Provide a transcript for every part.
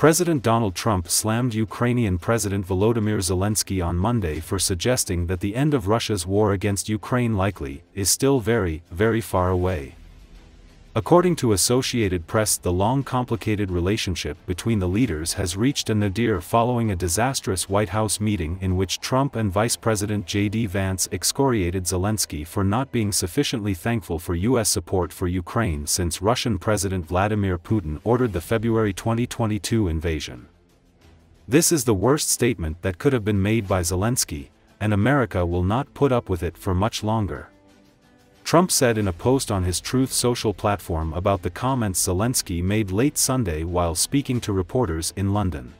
President Donald Trump slammed Ukrainian President Volodymyr Zelenskyy on Monday for suggesting that the end of Russia's war against Ukraine likely is still very, very far away. According to Associated Press, the long complicated relationship between the leaders has reached a nadir following a disastrous White House meeting in which Trump and Vice President Vance excoriated Zelensky for not being sufficiently thankful for U.S. support for Ukraine since Russian President Vladimir Putin ordered the February 2022 invasion. This is the worst statement that could have been made by Zelensky, and America will not put up with it for much longer. Trump said in a post on his Truth Social platform about the comments Zelensky made late Sunday while speaking to reporters in London.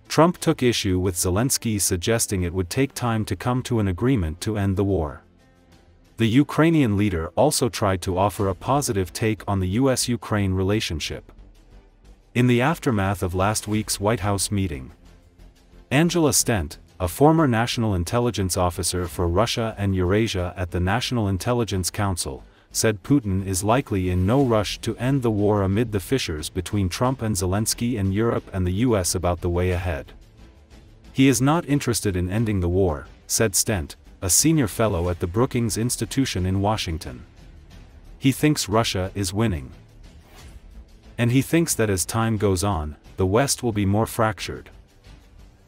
Trump took issue with Zelensky suggesting it would take time to come to an agreement to end the war. The Ukrainian leader also tried to offer a positive take on the U.S. Ukraine relationship. In the aftermath of last week's White House meeting, Angela Stent, a former national intelligence officer for Russia and Eurasia at the National Intelligence Council, said Putin is likely in no rush to end the war amid the fissures between Trump and Zelensky and Europe and the US about the way ahead. He is not interested in ending the war, said Stent, a senior fellow at the Brookings Institution in Washington. He thinks Russia is winning. And he thinks that as time goes on, the West will be more fractured.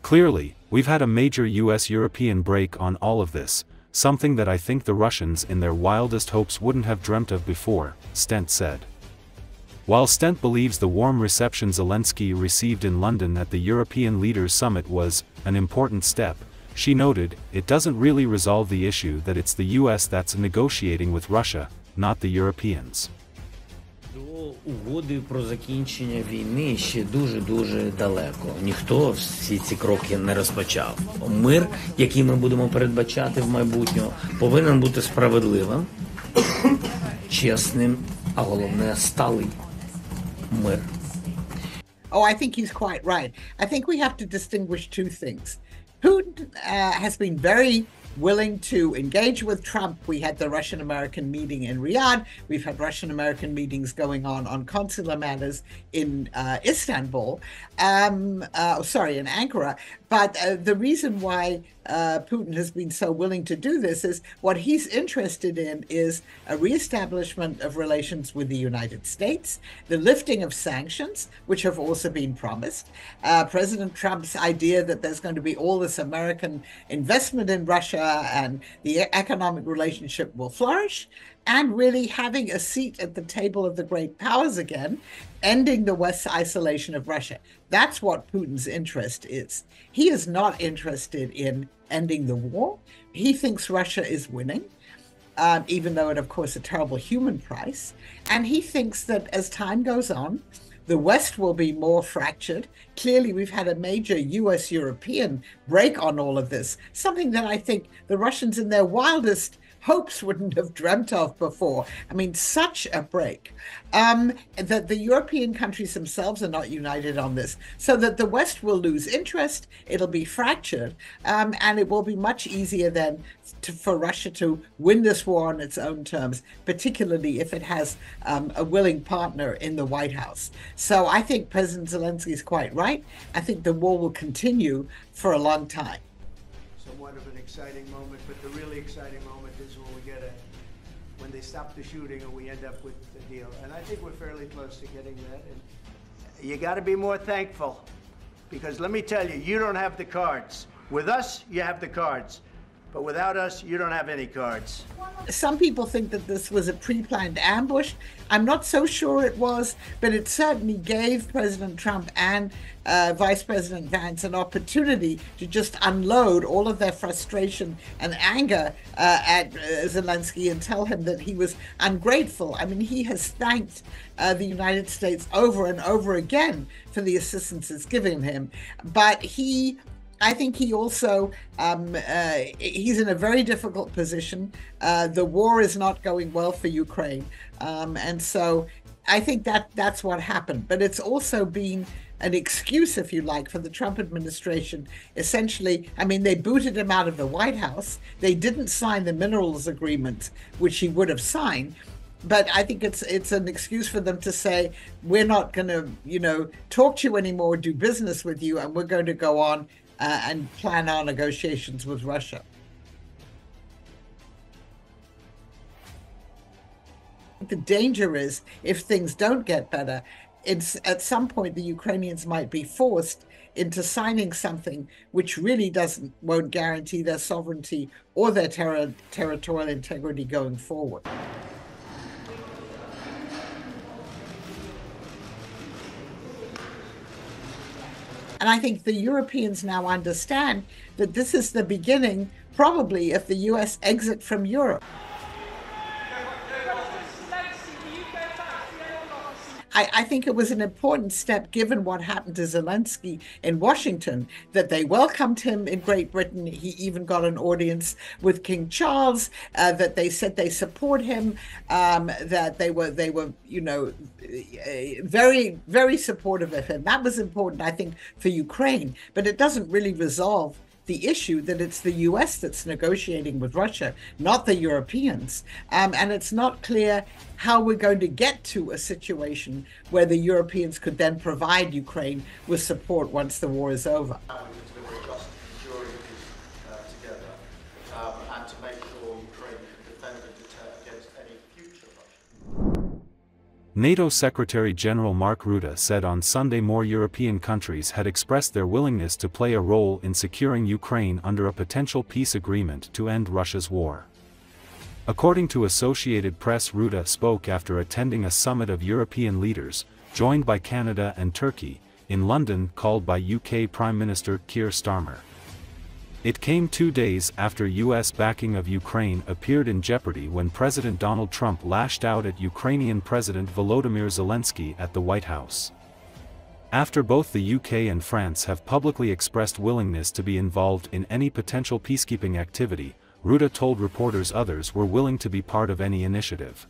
Clearly, we've had a major US-European break on all of this, something that I think the Russians in their wildest hopes wouldn't have dreamt of before, Stent said. While Stent believes the warm reception Zelensky received in London at the European Leaders Summit was an important step, she noted, it doesn't really resolve the issue that it's the US that's negotiating with Russia, not the Europeans. До угоди про закінчення війни ще дуже далеко. Ніхто всі ці кроки не розпочав. Мир, який ми будемо передбачати в майбутньому, повинен бути справедливим, чесним, а головне сталий мир. Oh, I think he's quite right. I think we have to distinguish two things. Putin has been very willing to engage with Trump. We had the Russian-American meeting in Riyadh. We've had Russian-American meetings going on consular matters in Istanbul, in Ankara. But the reason why Putin has been so willing to do this is what he's interested in is a reestablishment of relations with the United States, the lifting of sanctions, which have also been promised, President Trump's idea that there's going to be all this American investment in Russia and the economic relationship will flourish, and really having a seat at the table of the great powers again, ending the West's isolation of Russia. That's what Putin's interest is. He is not interested in ending the war. He thinks Russia is winning, even though at, of course, a terrible human price. And he thinks that as time goes on, the West will be more fractured. Clearly, we've had a major US-European break on all of this, something that I think the Russians in their wildest hopes wouldn't have dreamt of before. I mean, such a break. That the European countries themselves are not united on this, so that the West will lose interest, it'll be fractured, and it will be much easier then for Russia to win this war on its own terms, particularly if it has a willing partner in the White House. So I think President Zelensky is quite right. I think the war will continue for a long time. Somewhat of an exciting moment, but the really exciting moment is when they stop the shooting and we end up with the deal. And I think we're fairly close to getting that. And you got to be more thankful, because let me tell you, you don't have the cards. With us, you have the cards. But without us, you don't have any cards. Some people think that this was a pre-planned ambush. I'm not so sure it was, but it certainly gave President Trump and Vice President Vance an opportunity to just unload all of their frustration and anger at Zelensky and tell him that he was ungrateful. I mean, he has thanked the United States over and over again for the assistance it's given him. But I think he also, he's in a very difficult position. The war is not going well for Ukraine. And so I think that's what happened. But it's also been an excuse, if you like, for the Trump administration. Essentially, I mean, they booted him out of the White House. They didn't sign the minerals agreement, which he would have signed. but I think it's an excuse for them to say, we're not going to, talk to you anymore, do business with you, and we're going to go on and plan our negotiations with Russia. The danger is, if things don't get better, at some point the Ukrainians might be forced into signing something which really won't guarantee their sovereignty or their territorial integrity going forward. And I think the Europeans now understand that this is the beginning, probably, of the U.S. exit from Europe. I think it was an important step, given what happened to Zelensky in Washington, that they welcomed him in Great Britain. He even got an audience with King Charles, that they said they support him, that they were very, very supportive of him. That was important, I think, for Ukraine, but it doesn't really resolve the issue that it's the U.S. that's negotiating with Russia, not the Europeans. And it's not clear how we're going to get to a situation where the Europeans could then provide Ukraine with support once the war is over. NATO Secretary General Mark Rutte said on Sunday more European countries had expressed their willingness to play a role in securing Ukraine under a potential peace agreement to end Russia's war. According to Associated Press, Rutte spoke after attending a summit of European leaders, joined by Canada and Turkey, in London, called by UK Prime Minister Keir Starmer. It came 2 days after U.S. backing of Ukraine appeared in jeopardy when President Donald Trump lashed out at Ukrainian President Volodymyr Zelensky at the White House. After both the UK and France have publicly expressed willingness to be involved in any potential peacekeeping activity, Rutte told reporters others were willing to be part of any initiative.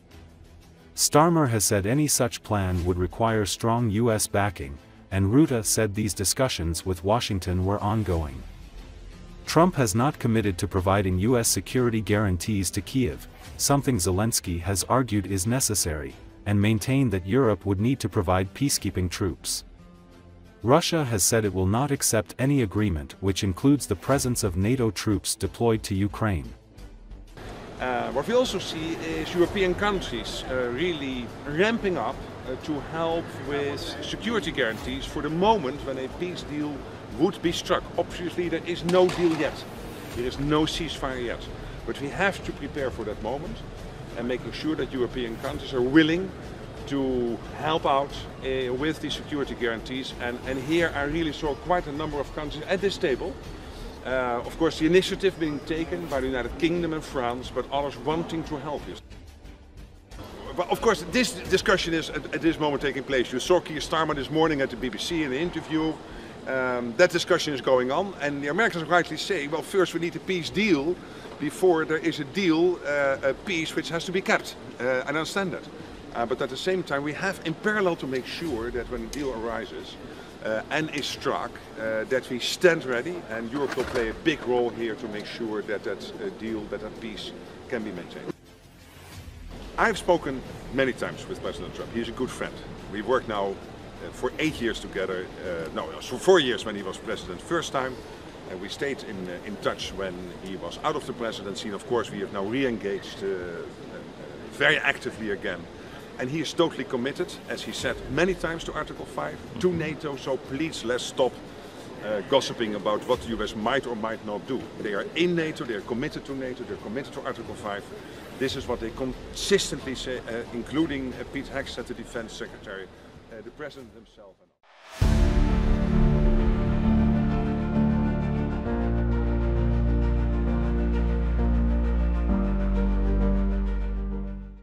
Starmer has said any such plan would require strong U.S. backing, and Rutte said these discussions with Washington were ongoing. Trump has not committed to providing U.S. security guarantees to Kyiv, something Zelensky has argued is necessary, and maintained that Europe would need to provide peacekeeping troops. Russia has said it will not accept any agreement which includes the presence of NATO troops deployed to Ukraine. What we also see is European countries really ramping up to help with security guarantees for the moment when a peace deal would be struck. Obviously there is no deal yet, there is no ceasefire yet, but we have to prepare for that moment and making sure that European countries are willing to help out with these security guarantees, and here I really saw quite a number of countries at this table. Of course the initiative being taken by the United Kingdom and France, but others wanting to help you. But of course this discussion is at this moment taking place. You saw Keir Starmer this morning at the BBC in an interview. That discussion is going on, and the Americans rightly say, well, first we need a peace deal before there is a deal, a peace which has to be kept. I understand that. But at the same time we have in parallel to make sure that when a deal arises and is struck, that we stand ready, and Europe will play a big role here to make sure that that deal, that peace can be maintained. I've spoken many times with President Trump. He's a good friend. We work now for 8 years together, so 4 years when he was president first time, and we stayed in touch when he was out of the presidency, and of course we have now re-engaged very actively again. And he is totally committed, as he said many times, to Article 5, to NATO, so please let's stop gossiping about what the US might or might not do. They are in NATO, they are committed to NATO, they're committed to Article 5. This is what they consistently say, including Pete Hegseth, the Defense Secretary, the President himself.